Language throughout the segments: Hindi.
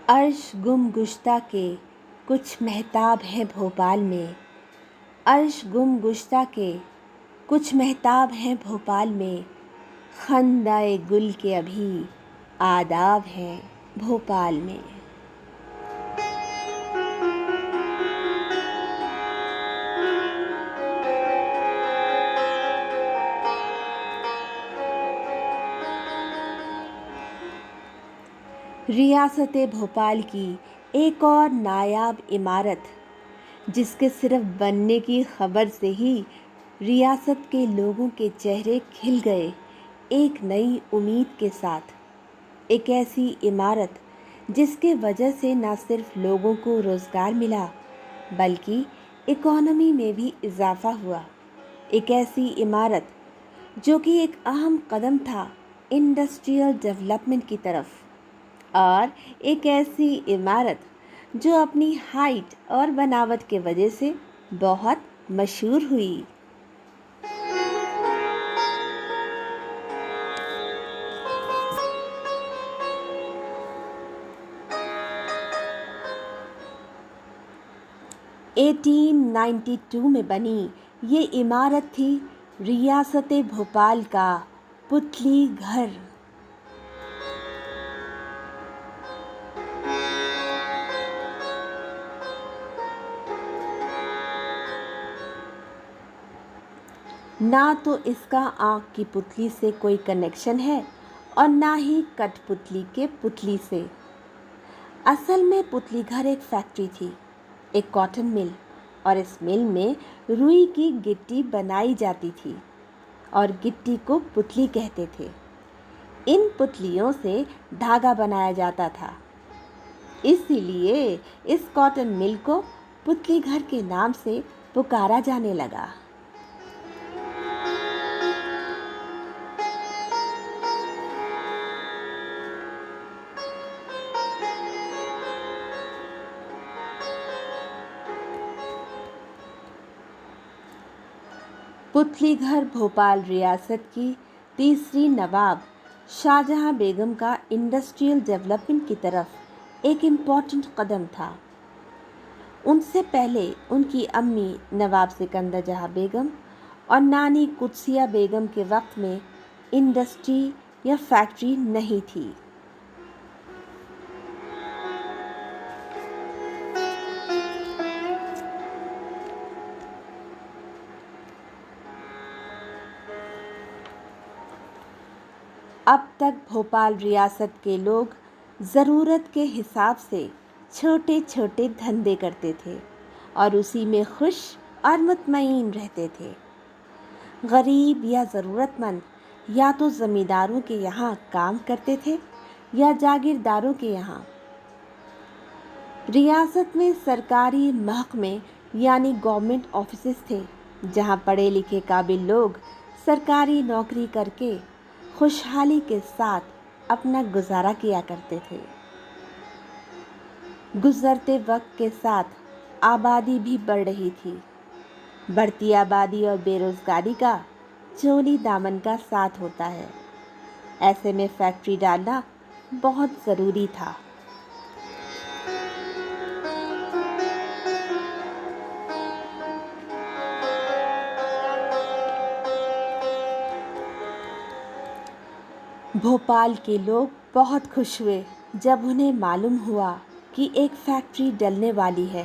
अर्श गुम गुश्ता के कुछ महताब हैं भोपाल में। अर्श गुम गुश्ता के कुछ महताब हैं भोपाल में। खंदाए गुल के अभी आदाब हैं भोपाल में। रियासत भोपाल की एक और नायाब इमारत, जिसके सिर्फ बनने की खबर से ही रियासत के लोगों के चेहरे खिल गए एक नई उम्मीद के साथ। एक ऐसी इमारत जिसके वजह से न सिर्फ लोगों को रोज़गार मिला बल्कि इकोनॉमी में भी इजाफा हुआ। एक ऐसी इमारत जो कि एक अहम कदम था इंडस्ट्रियल डेवलपमेंट की तरफ, और एक ऐसी इमारत जो अपनी हाइट और बनावट के वजह से बहुत मशहूर हुई। (1892) में बनी ये इमारत थी रियासत भोपाल का पुतली घर। ना तो इसका आँख की पुतली से कोई कनेक्शन है और ना ही कठपुतली के पुतली से। असल में पुतली घर एक फैक्ट्री थी, एक कॉटन मिल, और इस मिल में रुई की गिट्टी बनाई जाती थी और गिट्टी को पुतली कहते थे। इन पुतलियों से धागा बनाया जाता था, इसीलिए इस कॉटन मिल को पुतली घर के नाम से पुकारा जाने लगा। पुतली घर भोपाल रियासत की तीसरी नवाब शाहजहां बेगम का इंडस्ट्रियल डेवलपमेंट की तरफ एक इम्पॉर्टेंट कदम था। उनसे पहले उनकी अम्मी नवाब सिकंदर जहां बेगम और नानी कुत्सिया बेगम के वक्त में इंडस्ट्री या फैक्ट्री नहीं थी। अब तक भोपाल रियासत के लोग ज़रूरत के हिसाब से छोटे छोटे धंधे करते थे और उसी में खुश और मुतमईन रहते थे। गरीब या ज़रूरतमंद या तो ज़मींदारों के यहाँ काम करते थे या जागीरदारों के यहाँ। रियासत में सरकारी महकमे यानी गवर्नमेंट ऑफिसेस थे, जहाँ पढ़े लिखे काबिल लोग सरकारी नौकरी करके खुशहाली के साथ अपना गुजारा किया करते थे। गुजरते वक्त के साथ आबादी भी बढ़ रही थी। बढ़ती आबादी और बेरोजगारी का चोली दामन का साथ होता है। ऐसे में फैक्ट्री डालना बहुत ज़रूरी था। भोपाल के लोग बहुत खुश हुए जब उन्हें मालूम हुआ कि एक फैक्ट्री डलने वाली है।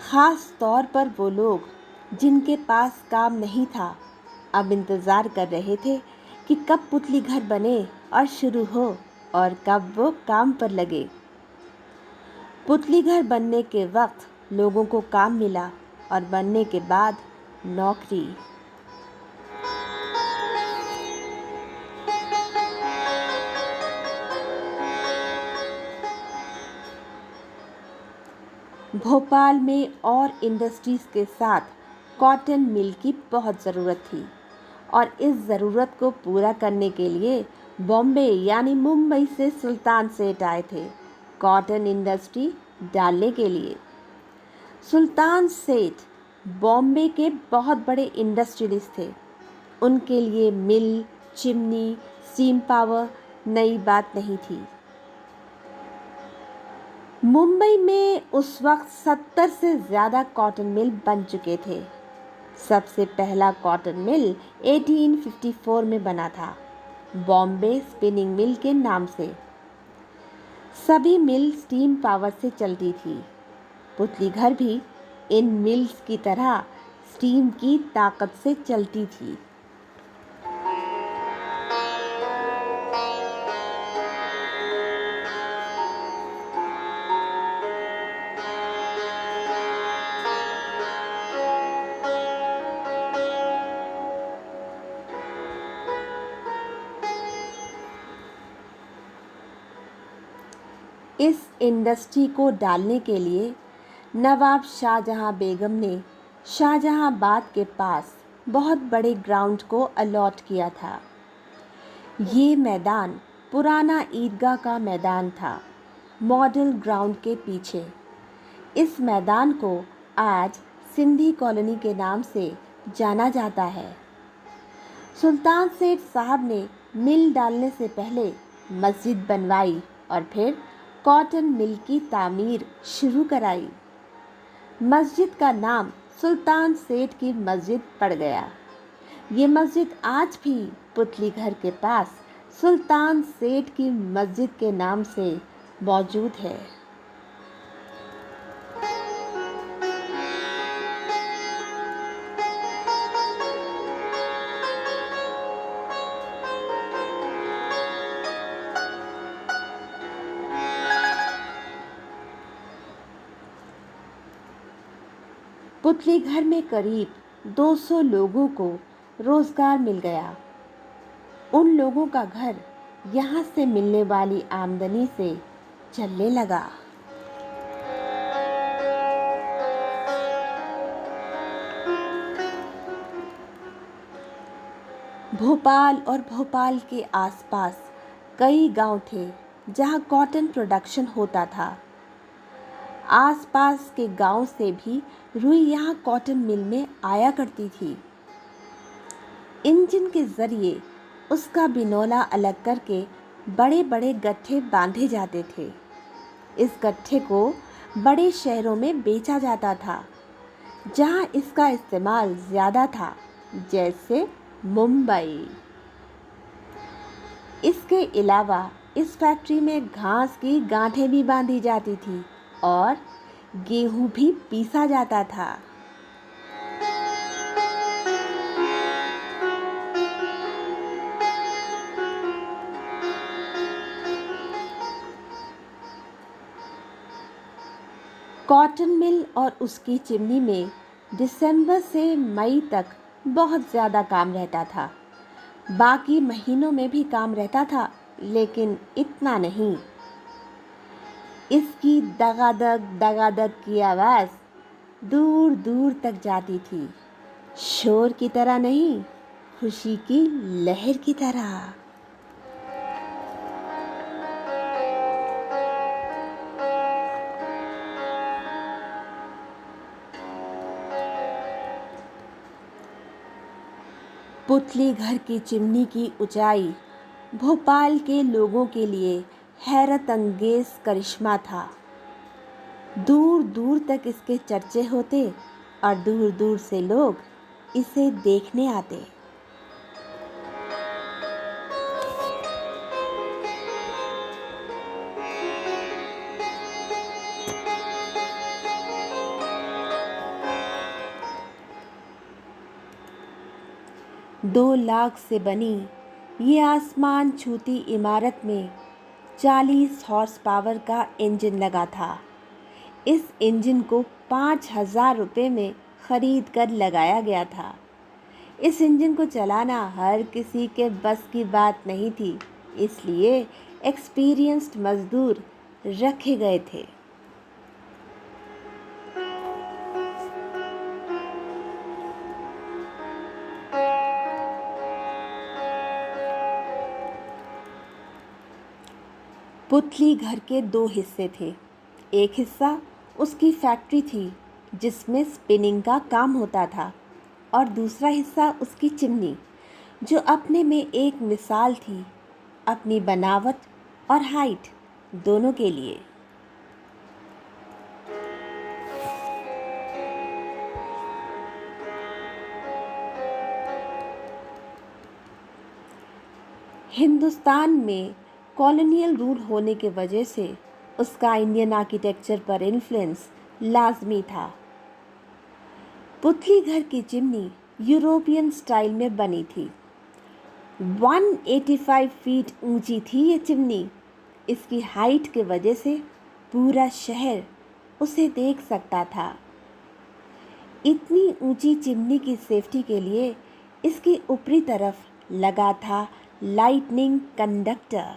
ख़ास तौर पर वो लोग जिनके पास काम नहीं था, अब इंतज़ार कर रहे थे कि कब पुतली घर बने और शुरू हो और कब वो काम पर लगे। पुतली घर बनने के वक्त लोगों को काम मिला और बनने के बाद नौकरी। भोपाल में और इंडस्ट्रीज़ के साथ कॉटन मिल की बहुत ज़रूरत थी, और इस ज़रूरत को पूरा करने के लिए बॉम्बे यानी मुंबई से सुल्तान सेठ आए थे कॉटन इंडस्ट्री डालने के लिए। सुल्तान सेठ बॉम्बे के बहुत बड़े इंडस्ट्रियलिस्ट थे। उनके लिए मिल, चिमनी, स्टीम पावर नई बात नहीं थी। मुंबई में उस वक्त 70 से ज़्यादा कॉटन मिल बन चुके थे। सबसे पहला कॉटन मिल 1854 में बना था, बॉम्बे स्पिनिंग मिल के नाम से। सभी मिल स्टीम पावर से चलती थी। पुतली घर भी इन मिल्स की तरह स्टीम की ताकत से चलती थी। इस इंडस्ट्री को डालने के लिए नवाब शाहजहां बेगम ने शाहजहांबाद के पास बहुत बड़े ग्राउंड को अलॉट किया था। ये मैदान पुराना ईदगाह का मैदान था, मॉडल ग्राउंड के पीछे। इस मैदान को आज सिंधी कॉलोनी के नाम से जाना जाता है। सुल्तान सेठ साहब ने मिल डालने से पहले मस्जिद बनवाई और फिर कॉटन मिल की तामीर शुरू कराई। मस्जिद का नाम सुल्तान सेठ की मस्जिद पड़ गया। ये मस्जिद आज भी पुतली घर के पास सुल्तान सेठ की मस्जिद के नाम से मौजूद है। पुतली घर में करीब 200 लोगों को रोजगार मिल गया। उन लोगों का घर यहाँ से मिलने वाली आमदनी से चलने लगा। भोपाल और भोपाल के आसपास कई गांव थे जहां कॉटन प्रोडक्शन होता था। आसपास के गांव से भी रुई यहाँ कॉटन मिल में आया करती थी। इंजन के ज़रिए उसका बिनौला अलग करके बड़े बड़े गट्ठे बांधे जाते थे। इस गट्ठे को बड़े शहरों में बेचा जाता था जहाँ इसका इस्तेमाल ज़्यादा था, जैसे मुंबई। इसके अलावा इस फैक्ट्री में घास की गांठें भी बांधी जाती थी और गेहूं भी पीसा जाता था। कॉटन मिल और उसकी चिमनी में दिसंबर से मई तक बहुत ज़्यादा काम रहता था। बाकी महीनों में भी काम रहता था, लेकिन इतना नहीं। इसकी दगादग की आवाज़ दूर दूर तक जाती थी, शोर की तरह नहीं, खुशी की लहर की तरह। पुतली घर की चिमनी की ऊंचाई भोपाल के लोगों के लिए हैरत अंगेज करिश्मा था। दूर दूर तक इसके चर्चे होते और दूर दूर से लोग इसे देखने आते। दो लाख से बनी ये आसमान छूती इमारत में 40 हॉर्स पावर का इंजन लगा था। इस इंजन को 5,000 रुपये में ख़रीद कर लगाया गया था। इस इंजन को चलाना हर किसी के बस की बात नहीं थी, इसलिए एक्सपीरियंस्ड मज़दूर रखे गए थे। पुतली घर के 2 हिस्से थे। एक हिस्सा उसकी फैक्ट्री थी जिसमें स्पिनिंग का काम होता था, और दूसरा हिस्सा उसकी चिमनी, जो अपने में एक मिसाल थी, अपनी बनावट और हाइट दोनों के लिए। हिंदुस्तान में कॉलोनियल रूल होने के वजह से उसका इंडियन आर्किटेक्चर पर इन्फ्लुएंस लाजमी था। पुतली घर की चिमनी यूरोपियन स्टाइल में बनी थी। 185 फीट ऊंची थी ये चिमनी। इसकी हाइट के वजह से पूरा शहर उसे देख सकता था। इतनी ऊंची चिमनी की सेफ्टी के लिए इसकी ऊपरी तरफ लगा था लाइटनिंग कंडक्टर।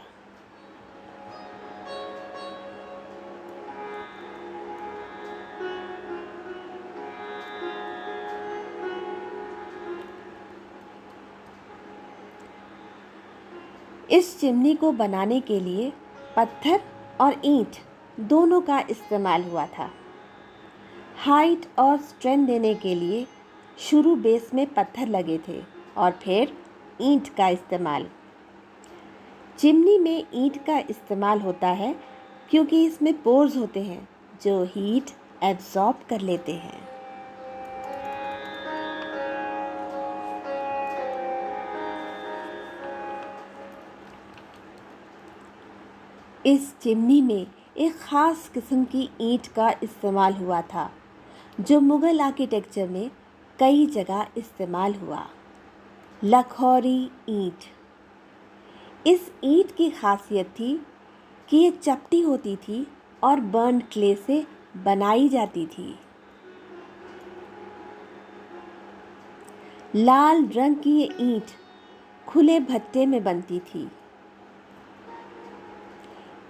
इस चिमनी को बनाने के लिए पत्थर और ईंट दोनों का इस्तेमाल हुआ था। हाइट और स्ट्रेंथ देने के लिए शुरू बेस में पत्थर लगे थे और फिर ईंट का इस्तेमाल। चिमनी में ईंट का इस्तेमाल होता है क्योंकि इसमें पोर्स होते हैं जो हीट एब्जॉर्ब कर लेते हैं। इस चिमनी में एक ख़ास किस्म की ईंट का इस्तेमाल हुआ था जो मुग़ल आर्किटेक्चर में कई जगह इस्तेमाल हुआ। लखौरी ईंट। इस ईंट की खासियत थी कि ये चपटी होती थी और बर्न्ड क्ले से बनाई जाती थी। लाल रंग की ये ईंट खुले भट्टे में बनती थी।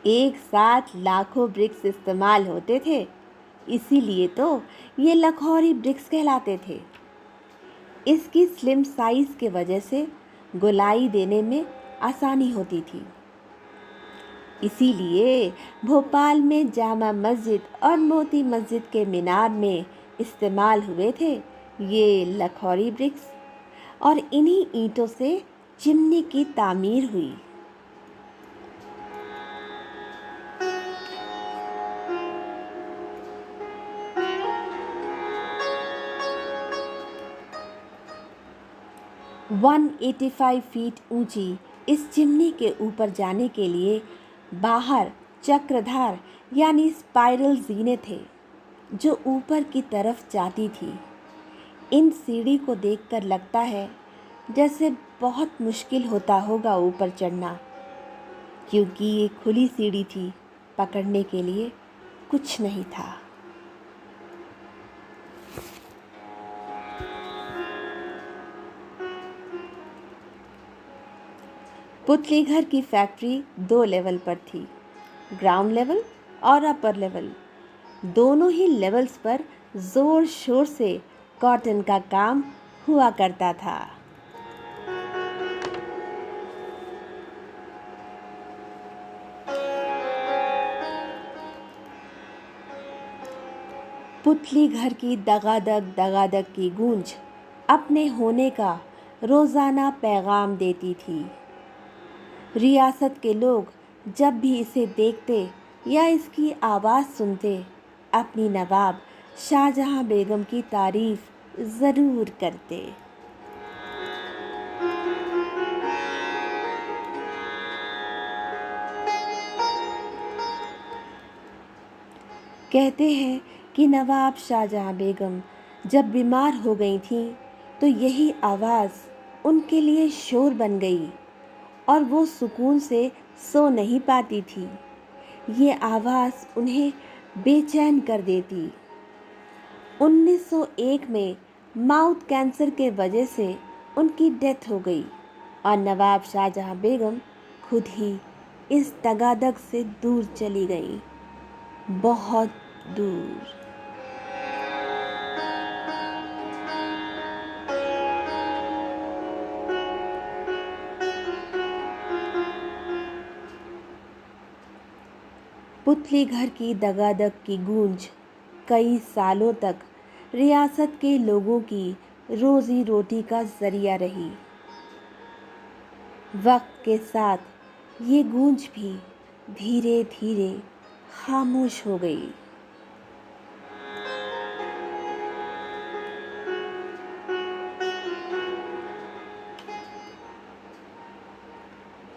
एक साथ लाखों ब्रिक्स इस्तेमाल होते थे, इसीलिए तो ये लखौरी ब्रिक्स कहलाते थे। इसकी स्लिम साइज के वजह से गोलाई देने में आसानी होती थी। इसीलिए भोपाल में जामा मस्जिद और मोती मस्जिद के मीनार में इस्तेमाल हुए थे ये लखौरी ब्रिक्स, और इन्हीं ईंटों से चिमनी की तामीर हुई। वन 85 फीट ऊंची इस चिमनी के ऊपर जाने के लिए बाहर चक्रधार यानी स्पाइरल जीने थे जो ऊपर की तरफ जाती थी। इन सीढ़ी को देखकर लगता है जैसे बहुत मुश्किल होता होगा ऊपर चढ़ना, क्योंकि ये खुली सीढ़ी थी, पकड़ने के लिए कुछ नहीं था। पुतली घर की फैक्ट्री 2 लेवल पर थी, ग्राउंड लेवल और अपर लेवल। दोनों ही लेवल्स पर ज़ोर शोर से कॉटन का काम हुआ करता था। पुतली घर की दगादग की गूंज अपने होने का रोज़ाना पैगाम देती थी। रियासत के लोग जब भी इसे देखते या इसकी आवाज़ सुनते, अपनी नवाब शाहजहां बेगम की तारीफ ज़रूर करते। कहते हैं कि नवाब शाहजहां बेगम जब बीमार हो गई थीं तो यही आवाज़ उनके लिए शोर बन गई और वो सुकून से सो नहीं पाती थी। ये आवाज़ उन्हें बेचैन कर देती। 1901 में माउथ कैंसर के वजह से उनकी डेथ हो गई और नवाब शाहजहां बेगम खुद ही इस तगादग से दूर चली गई, बहुत दूर। पुतली घर की दगादग की गूंज कई सालों तक रियासत के लोगों की रोजी रोटी का जरिया रही। वक्त के साथ ये गूंज भी धीरे धीरे खामोश हो गई।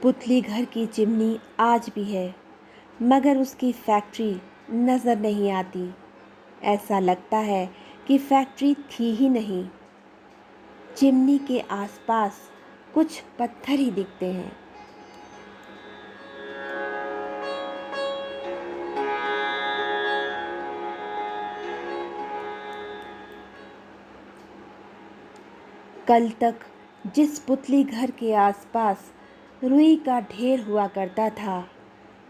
पुतली घर की चिमनी आज भी है, मगर उसकी फैक्ट्री नज़र नहीं आती। ऐसा लगता है कि फैक्ट्री थी ही नहीं। चिमनी के आसपास कुछ पत्थर ही दिखते हैं। कल तक जिस पुतली घर के आसपास रुई का ढेर हुआ करता था,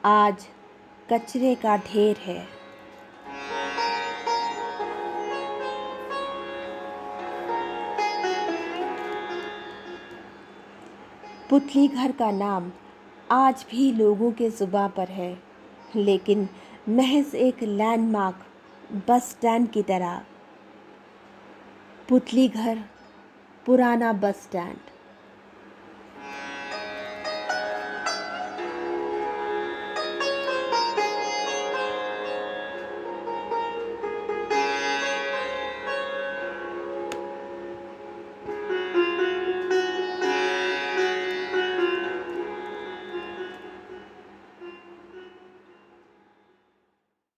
आज कचरे का ढेर है। पुतली घर का नाम आज भी लोगों के जुबां पर है, लेकिन महज एक लैंडमार्क, बस स्टैंड की तरह। पुतली घर, पुराना बस स्टैंड।